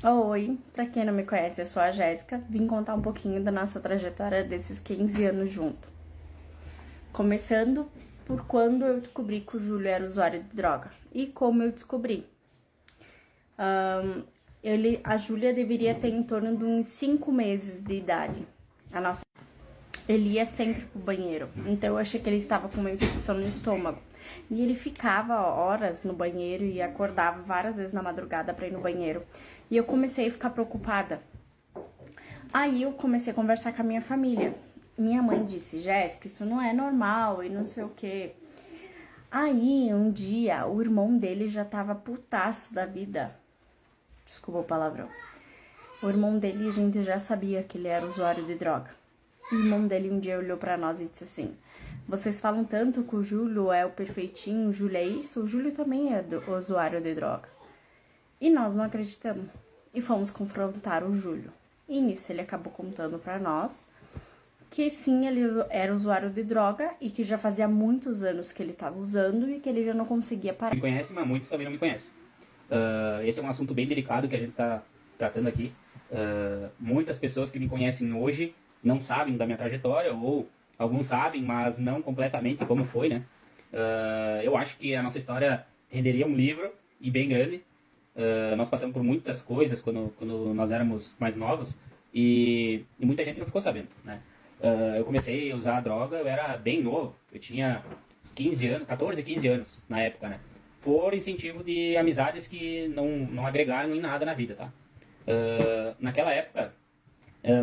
Oi, pra quem não me conhece, eu sou a Jéssica. Vim contar um pouquinho da nossa trajetória desses 15 anos junto. Começando por quando eu descobri que o Júlio era usuário de droga e como eu descobri. A Júlia deveria ter em torno de uns 5 meses de idade. Ele ia sempre pro banheiro, então eu achei que ele estava com uma infecção no estômago. E ele ficava horas no banheiro e acordava várias vezes na madrugada para ir no banheiro. E eu comecei a ficar preocupada. Aí eu comecei a conversar com a minha família. Minha mãe disse: Jéssica, isso não é normal e não sei o quê. Aí um dia o irmão dele já tava putaço da vida. Desculpa o palavrão. O irmão dele, a gente já sabia que ele era usuário de droga. O irmão dele um dia olhou pra nós e disse assim: vocês falam tanto que o Júlio é o perfeitinho, o Júlio é isso, o Júlio também é usuário de droga. E nós não acreditamos. E fomos confrontar o Júlio. E nisso ele acabou contando pra nós que sim, ele era usuário de droga e que já fazia muitos anos que ele estava usando e que ele já não conseguia parar. Me conhece, mas muitos também não me conhecem. Esse é um assunto bem delicado que a gente está tratando aqui. Muitas pessoas que me conhecem hoje não sabem da minha trajetória, ou alguns sabem, mas não completamente como foi, né? Eu acho que a nossa história renderia um livro, e bem grande. Nós passamos por muitas coisas quando nós éramos mais novos, e muita gente não ficou sabendo, né? Eu comecei a usar droga, eu era bem novo, eu tinha 15 anos, 14, 15 anos na época, né? Por incentivo de amizades que não agregaram em nada na vida, tá? Naquela época,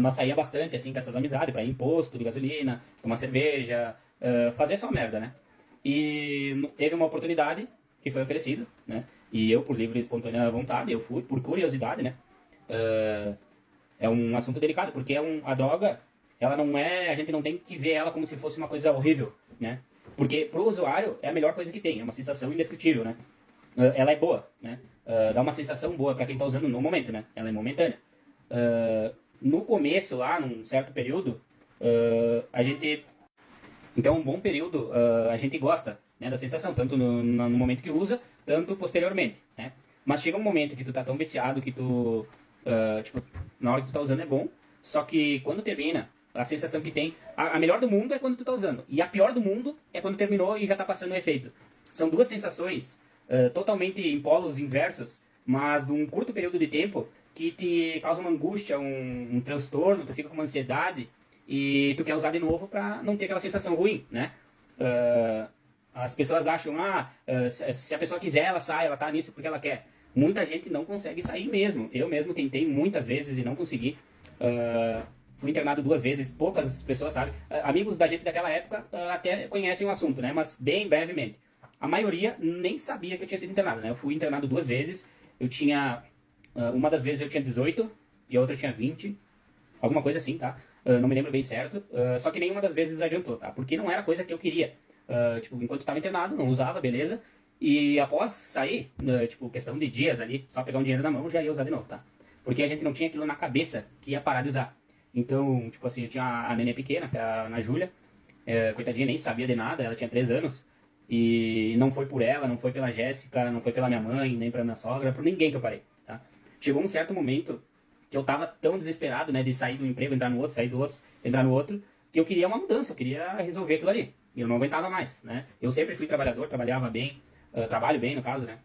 nós saía bastante assim com essas amizades para ir em posto de gasolina, tomar cerveja, fazer só merda, né? E teve uma oportunidade que foi oferecida, né? E eu, por livre e espontânea vontade, eu fui, por curiosidade, né? É um assunto delicado, porque a droga, ela não é, a gente não tem que ver ela como se fosse uma coisa horrível, né? Porque pro usuário é a melhor coisa que tem, é uma sensação indescritível, né? Ela é boa, né? Dá uma sensação boa para quem tá usando no momento, né? Ela é momentânea. No começo, lá, num certo período, a gente... Então, um bom período, a gente gosta, né, da sensação, tanto no momento que usa, tanto posteriormente, né? Mas chega um momento que tu tá tão viciado que tu... tipo, na hora que tu tá usando é bom, só que quando termina, a sensação que tem... A melhor do mundo é quando tu tá usando, e a pior do mundo é quando terminou e já tá passando o efeito. São duas sensações totalmente em polos inversos, mas de um curto período de tempo, que te causa uma angústia, um transtorno, tu fica com uma ansiedade, e tu quer usar de novo pra não ter aquela sensação ruim, né? As pessoas acham, se a pessoa quiser, ela sai, ela tá nisso porque ela quer. Muita gente não consegue sair mesmo. Eu mesmo tentei muitas vezes e não consegui. Fui internado 2 vezes, poucas pessoas sabem. Amigos da gente daquela época até conhecem o assunto, né? Mas bem brevemente. A maioria nem sabia que eu tinha sido internado, né? Eu fui internado 2 vezes. Eu tinha... uma das vezes eu tinha 18 e a outra eu tinha 20. Alguma coisa assim, tá? Não me lembro bem certo. Só que nenhuma das vezes adiantou, tá? Porque não era coisa que eu queria. Tipo, enquanto estava internado, não usava, beleza. E após sair, tipo, questão de dias ali, só pegar um dinheiro na mão, já ia usar de novo, tá? Porque a gente não tinha aquilo na cabeça que ia parar de usar. Então, tipo assim, eu tinha a neném pequena, que é a Ana Júlia. Coitadinha, nem sabia de nada, ela tinha 3 anos. E não foi por ela, não foi pela Jéssica, não foi pela minha mãe, nem pela minha sogra, por ninguém que eu parei, tá? Chegou um certo momento que eu tava tão desesperado, né, de sair do emprego, entrar no outro, sair do outro, entrar no outro, que eu queria uma mudança, eu queria resolver aquilo ali. E eu não aguentava mais, né? Eu sempre fui trabalhador, trabalhava bem, trabalho bem no caso, né?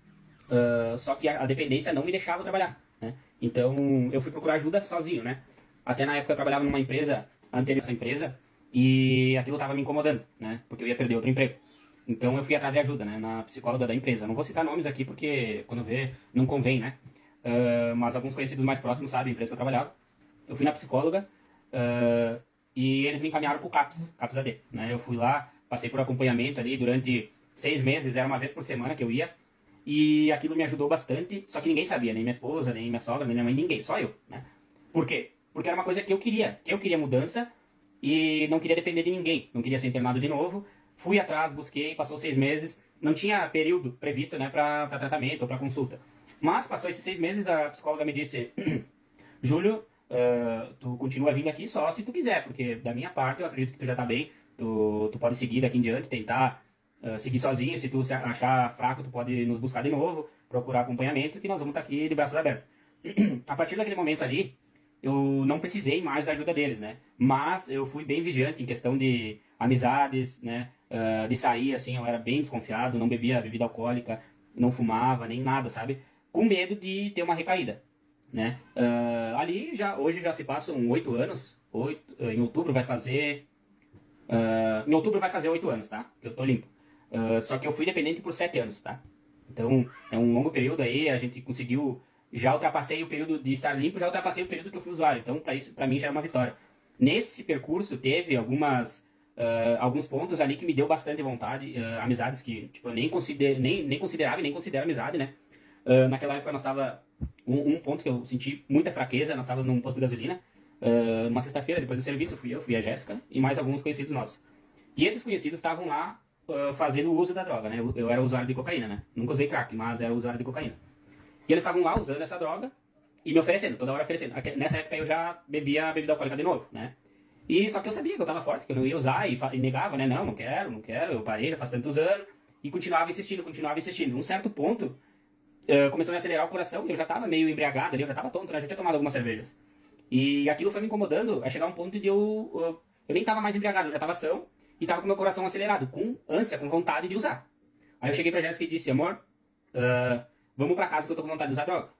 Só que a dependência não me deixava trabalhar, né? Então eu fui procurar ajuda sozinho, né? Até na época eu trabalhava numa empresa, anterior a essa empresa, e aquilo tava me incomodando, né? Porque eu ia perder outro emprego. Então eu fui atrás de ajuda, né? Na psicóloga da empresa. Não vou citar nomes aqui porque quando vê, não convém, né? Mas alguns conhecidos mais próximos sabem a empresa que eu trabalhava. Eu fui na psicóloga e eles me encaminharam pro CAPS AD, né? Eu fui lá, passei por acompanhamento ali durante 6 meses, era uma vez por semana que eu ia. E aquilo me ajudou bastante, só que ninguém sabia, nem minha esposa, nem minha sogra, nem minha mãe, ninguém, só eu, né? Por quê? Porque era uma coisa que eu queria mudança e não queria depender de ninguém, não queria ser internado de novo. Fui atrás, busquei, passou 6 meses, não tinha período previsto, né, para tratamento ou para consulta. Mas passou esses 6 meses, a psicóloga me disse: Júlio, tu continua vindo aqui só se tu quiser, porque da minha parte eu acredito que tu já tá bem, tu pode seguir daqui em diante, tentar seguir sozinho, se tu se achar fraco tu pode nos buscar de novo, procurar acompanhamento, que nós vamos estar aqui de braços abertos. a partir daquele momento ali, eu não precisei mais da ajuda deles, né? Mas eu fui bem vigiante em questão de amizades, né? De sair, assim, eu era bem desconfiado, não bebia bebida alcoólica, não fumava, nem nada, sabe? Com medo de ter uma recaída, né? Ali, hoje já se passam 8 anos, em outubro vai fazer... em outubro vai fazer 8 anos, tá? Eu tô limpo. Só que eu fui dependente por 7 anos, tá? Então, é um longo período aí, a gente conseguiu... Já ultrapassei o período de estar limpo, já ultrapassei o período que eu fui usuário. Então, para mim já é uma vitória. Nesse percurso, teve alguns pontos ali que me deu bastante vontade. Amizades que tipo, eu nem considerava e nem considero amizade, né? Naquela época, nós estava... Um ponto que eu senti muita fraqueza, nós estávamos num posto de gasolina. Uma sexta-feira, depois do serviço, fui a Jéssica e mais alguns conhecidos nossos. E esses conhecidos estavam lá fazendo uso da droga, né? Eu era usuário de cocaína, né? Nunca usei crack, mas era usuário de cocaína. E eles estavam lá usando essa droga e me oferecendo, toda hora oferecendo. Nessa época eu já bebia bebida alcoólica de novo, né? E só que eu sabia que eu tava forte, que eu não ia usar e negava, né? Não quero, eu parei já faz tantos anos. E continuava insistindo. Um certo ponto, começou a me acelerar o coração e eu já tava meio embriagado ali, eu já tava tonto, né? Já tinha tomado algumas cervejas. E aquilo foi me incomodando a chegar a um ponto de eu nem tava mais embriagado, eu já tava são e tava com meu coração acelerado, com ânsia, com vontade de usar. Aí eu cheguei pra Jéssica e disse, amor, vamos pra casa que eu tô com vontade de usar droga.